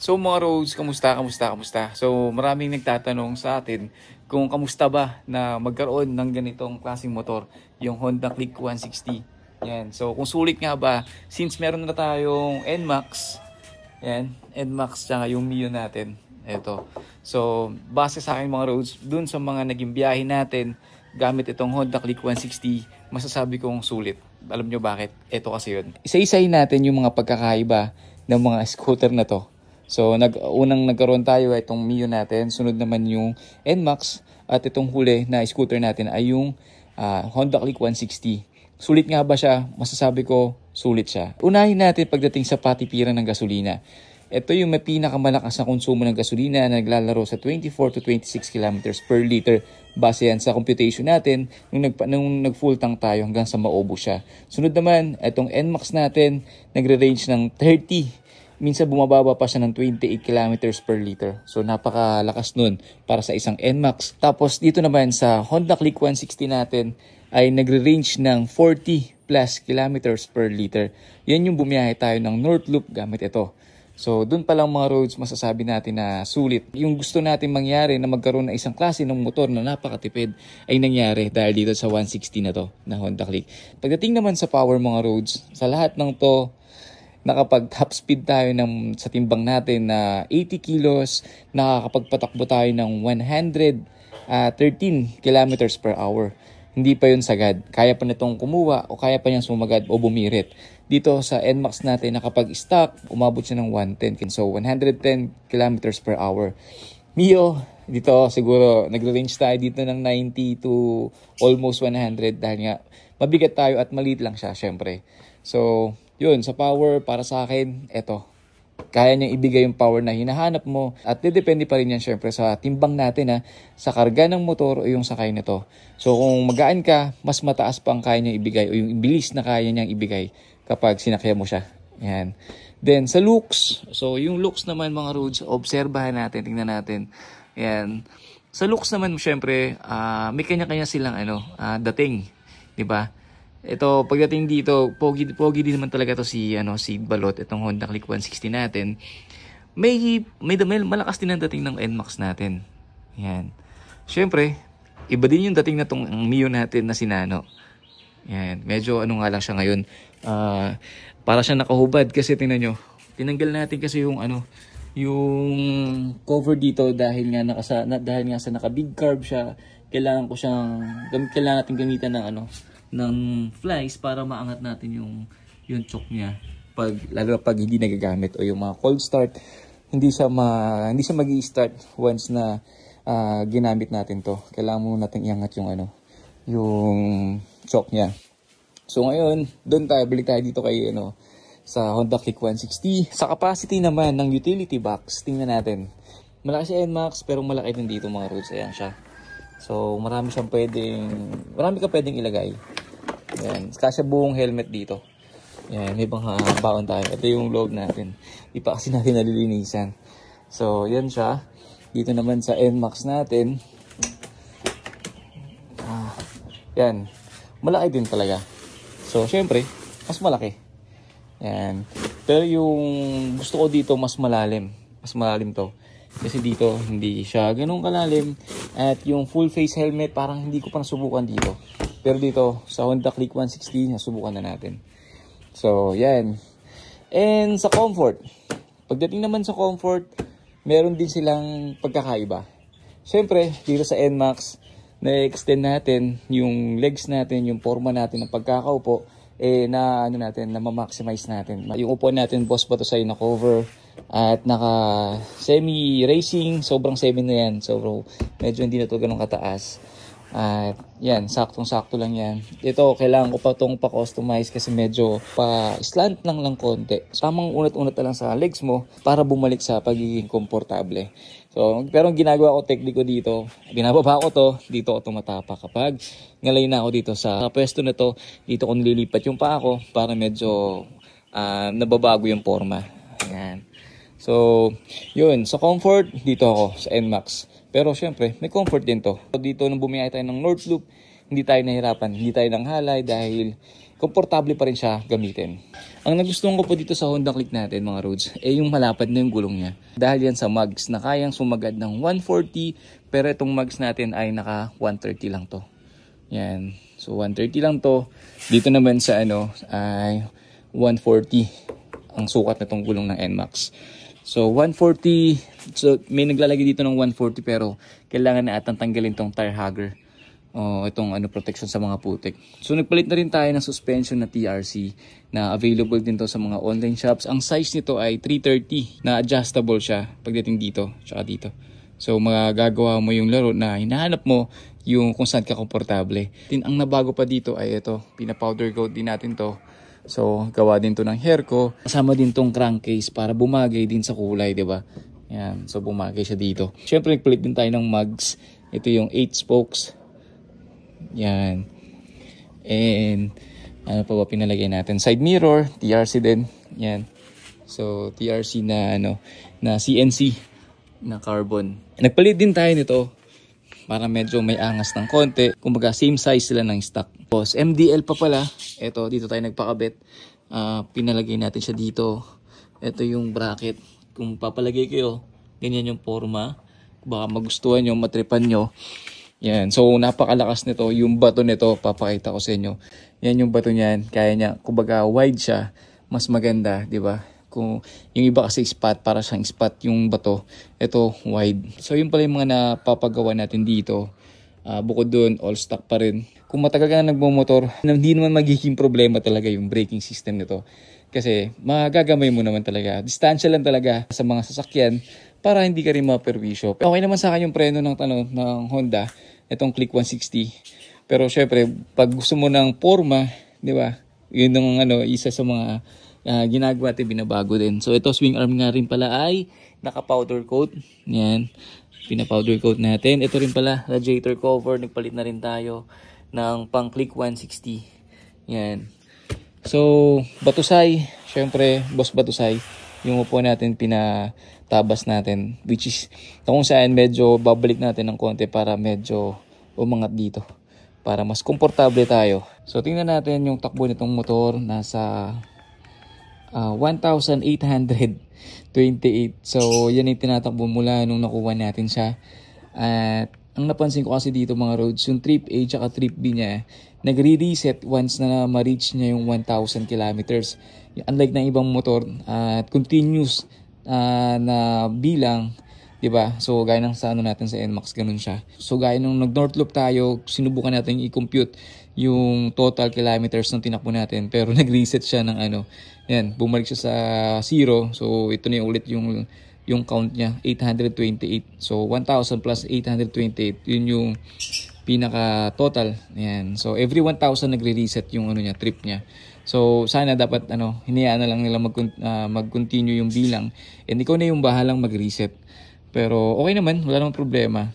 So mga Roads, kamusta? So maraming nagtatanong sa atin kung kamusta ba na magkaroon ng ganitong klaseng motor, yung Honda Click 160. Yan. So kung sulit nga ba, since meron na tayong NMAX, yan, NMAX tsaka yung Mio natin. Ito. So base sa akin mga Roads, dun sa mga naging biyahe natin gamit itong Honda Click 160, masasabi kong sulit. Alam nyo bakit? Ito kasi yun. Isa-isahin natin yung mga pagkakaiba ng mga scooter na to. So, unang nagkaroon tayo ay itong Mio natin. Sunod naman yung NMAX. At itong huli na scooter natin ay yung Honda Click 160. Sulit nga ba siya? Masasabi ko, sulit siya. Unahin natin pagdating sa patipiran ng gasolina. Ito yung may pinakamalakas na konsumo ng gasolina na naglalaro sa 24 to 26 kilometers per liter. Base yan sa computation natin nung nag-full tank tayo hanggang sa maubos siya. Sunod naman, itong NMAX natin nagre-range ng 30. Minsan bumababa pa siya ng 28 kilometers per liter. So napakalakas nun para sa isang NMAX. Tapos dito naman sa Honda Click 160 natin ay nagre-range ng 40 plus kilometers per liter. Yan yung bumiyahe tayo ng North Loop gamit ito. So doon pa lang mga Roads masasabi natin na sulit. Yung gusto natin mangyari na magkaroon ng isang klase ng motor na napakatipid ay nangyari dahil dito sa 160 na to na Honda Click. Pagdating naman sa power mga Roads, sa lahat ng to nakapag top speed tayo sa timbang natin na 80 kilos, nakakapagpatakbo tayo ng 113 kilometers per hour. Hindi pa yun sagad. Kaya pa nitong kumuha o kaya pa niyang sumagad o bumirit. Dito sa NMAX natin, nakapag-stock, umabot siya ng 110. So, 110 kilometers per hour. Mio, dito siguro nagre-range tayo dito ng 90 to almost 100 dahil nga mabigat tayo at maliit lang siya, syempre. So, yun, sa power, para sa akin, eto. Kaya niyang ibigay yung power na hinahanap mo at depende pa rin yan syempre sa timbang natin sa karga ng motor o yung sakay nito. So kung magaan ka, mas mataas pa ang kaya niyang ibigay o yung bilis na kaya niyang ibigay kapag sinakyan mo siya. Yan. Then sa looks, so yung looks naman mga Roads, obserbahan natin, tingnan natin. Yan. Sa looks naman syempre, may kanya-kanya silang dating, 'di ba? Ito, pagdating dito, pogi din naman talaga to si Balot, itong Honda Click 160 natin. May malakas din ang dating ng NMAX natin. Yan. Syempre, iba din yung dating na tong Mio natin na si Nano. Yan, medyo nga lang siya ngayon. Para siya nakahubad kasi tingnan nyo. Tinanggal natin kasi yung cover dito dahil nga sa naka big carb siya. Kailangan natin gamitan ng flies para maangat natin yung choke niya lalo pag hindi nagagamit o yung mga cold start hindi siya magi-start once na ginamit natin to. Kailangan mo natin iangat yung choke niya. So ngayon, balik tayo dito kay sa Honda Click 160. Sa capacity naman ng utility box, tingnan natin. Malaki si NMAX pero malaki din dito mga Roads. Ayan siya. So marami ka pwedeng ilagay. Yan, kasi buong helmet dito. Yan, may baon tayo. Ito yung loob natin. Di pa kasi natin nalilinisan. So, yan siya. Dito naman sa NMAX natin. Yan. Malaki din talaga. So, syempre, mas malaki. Yan. Pero yung gusto ko dito, mas malalim. Mas malalim to. Kasi dito, hindi siya ganun kalalim. At yung full face helmet, parang hindi ko pa nasubukan dito. Pero dito, sa Honda Click 160, nasubukan na natin. So, yan. And sa comfort. Pagdating naman sa comfort, meron din silang pagkakaiba. Siyempre, dito sa NMAX, na-extend natin yung legs natin, yung forma natin ng pagkakaupo, na ma-maximize natin. Yung upuan natin, boss ba to sa'yo na cover, at naka semi-racing, sobrang semi na yan. So, medyo hindi na to ganun kataas. At yan, saktong-sakto lang yan. Ito, kailangan ko pa itong pa-customize kasi medyo pa-slant lang konti. Tamang unat-unat na lang sa legs mo para bumalik sa pagiging komportable. So, pero ang ginagawa ko, tekniko dito, binababa ko to, dito ako tumatapa. Kapag ngalay na ako dito sa pwesto na to, dito ko nililipat yung paa ko para medyo nababago yung forma. Ayan. So, yun. Sa comfort, dito ako sa NMAX. Pero syempre, may comfort din to. Dito nung bumiyahe tayo ng North Loop, hindi tayo nahirapan, hindi tayo nanghalay dahil komportable pa rin siya gamitin. Ang nagustuhan ko po dito sa Honda Click natin mga roads, yung malapad na yung gulong niya. Dahil yan sa mugs na kayang sumagad ng 140, pero itong mugs natin ay naka 130 lang to. Yan. So 130 lang to. Dito naman sa ay 140 ang sukat na tong gulong ng NMAX. So 140, so may naglalagay dito ng 140 pero kailangan na atang tanggalin tong tire hugger. Itong protection sa mga putik. So nagpalit na rin tayo ng suspension na TRC na available din to sa mga online shops. Ang size nito ay 330 na adjustable siya pagdating dito tsaka dito. So magagawa mo yung laro na hinahanap mo yung kung saan ka komportable. Ang nabago pa dito ay ito, pina-powder coat din natin to. So gawa din to ng Herco. Kasama din tong crankcase para bumagay din sa kulay, 'di ba? Yan, so bumagay siya dito. Syempre nagpalit din tayo ng mugs. Ito yung 8 spokes. Yan. And ano pa ba pinalagay natin? Side mirror, TRC din. Yan. So TRC na na CNC na carbon. Nagpalit din tayo nito para medyo may angas ng konti. Kumbaga same size sila ng stock. Tapos MDL pa pala. Ito dito tayo nagpakabit. Pinalagay natin siya dito. Ito yung bracket. Kung papalagay kayo, ganyan yung forma. Baka magustuhan nyo, matripan nyo. Yan. So napakalakas nito. Yung bato nito, papakita ko sa inyo. Yan yung bato niyan. Kaya niya, kumbaga wide siya. Mas maganda, di ba? Kung yung iba kasi spot, para siyang spot yung bato. Ito wide. So yun pala yung mga napapagawa natin dito. Bukod dun, all stock pa rin. Kung matagal ka na nagmumotor, hindi naman magiging problema talaga yung braking system nito. Kasi magagamay mo naman talaga. Distansya lang talaga sa mga sasakyan para hindi ka rin maperwisyo. Okay naman sa akin yung preno ng Honda. Itong Click 160. Pero syempre, pag gusto mo ng forma, di ba? Yun yung isa sa mga ginagawa at binabago din. So ito swing arm nga rin pala ay naka-powder coat. Yan. Pina-powder coat natin. Ito rin pala radiator cover. Nagpalit na rin tayo ng pang Click 160. Yan. So Batusay. Syempre, Boss Batusay. Yung upo natin pinatabas natin. Which is kung saan medyo babalik natin ng konti para medyo umangat dito. Para mas komportable tayo. So tingnan natin yung takbo nitong motor. Nasa 1,828. So yan yung tinatakbo mula nung nakuha natin siya. At ang napansin ko kasi dito mga roads, yung trip A at trip B niya, nagre-reset once na ma-reach niya yung 1,000 kilometers. Unlike ng ibang motor, continuous na bilang, 'di ba? So gaya ng sa natin sa NMAX, ganun siya. So gaya nung nag-north loop tayo, sinubukan natin i-compute yung total kilometers ng tinakbo natin, pero nag-reset siya ng yan, bumalik siya sa 0. So ito na yung ulit yung count niya, 828. So 1,000 plus 828, yun yung pinaka total. Yan. So every 1,000 nagre-reset yung niya, trip niya. So sana dapat hinayaan na lang nila mag-continue yung bilang, and ikaw na yung bahalang mag-reset. Pero okay naman, wala namang problema.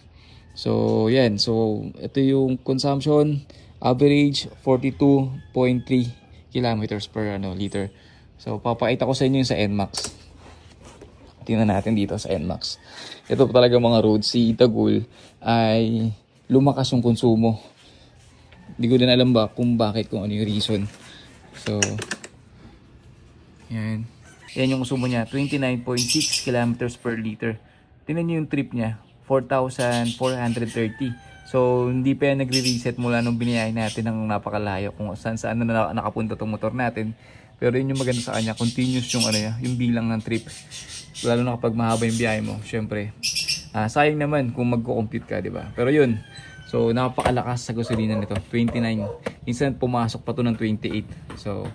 So yan, so ito yung consumption, average 42.3 kilometers per liter. So papakita ko sa inyo yung sa NMAX. Tingnan natin dito sa NMAX. Ito talaga mga roads, si Itagul ay lumakas yung konsumo. Hindi ko din alam kung ano yung reason. So yan. Yan yung konsumo niya, 29.6 kilometers per liter. Tingnan niyo yung trip niya, 4,430. So hindi pa yan nagre-reset mula nung biniyahin natin ng napakalayo kung saan na nakapunta tong motor natin. Pero yun yung maganda sa kanya, continuous yung yung bilang ng trip. Lalo na kapag mahaba yung biyahe mo, syempre. Sayang naman kung magko-compute ka, di ba? Pero yun, so napakalakas sa gasolina nito, 29. Minsan pumasok pa to ng 28. So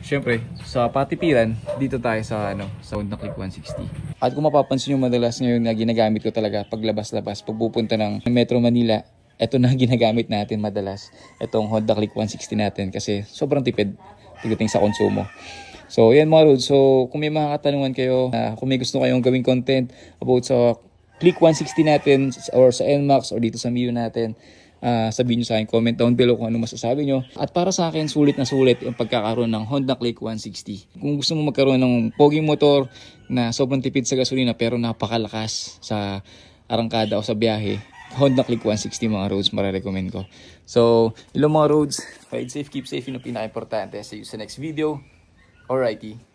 syempre, sa patipiran, dito tayo sa sa Honda Click 160. At kung mapapansin nyo, madalas ngayon na ginagamit ko talaga paglabas-labas, pag pupunta ng Metro Manila, ito na ginagamit natin madalas. Itong Honda Click 160 natin kasi sobrang tipid pagdating sa konsumo. So yan mga roads. So kung may mga katanungan kayo, kung may gusto kayong gawing content about sa Click 160 natin or sa NMAX or dito sa Mio natin, sabihin nyo sa akin, comment down below kung ano masasabi nyo. At para sa akin, sulit na sulit yung pagkakaroon ng Honda Click 160. Kung gusto mo magkaroon ng poging motor na sobrang tipid sa gasolina pero napakalakas sa arangkada o sa biyahe, Honda Click 160 mga roads mare-recommend ko. So, ilang mga roads, ride safe, keep safe, yun ang pinaka-importante. See you sa next video. Alrighty.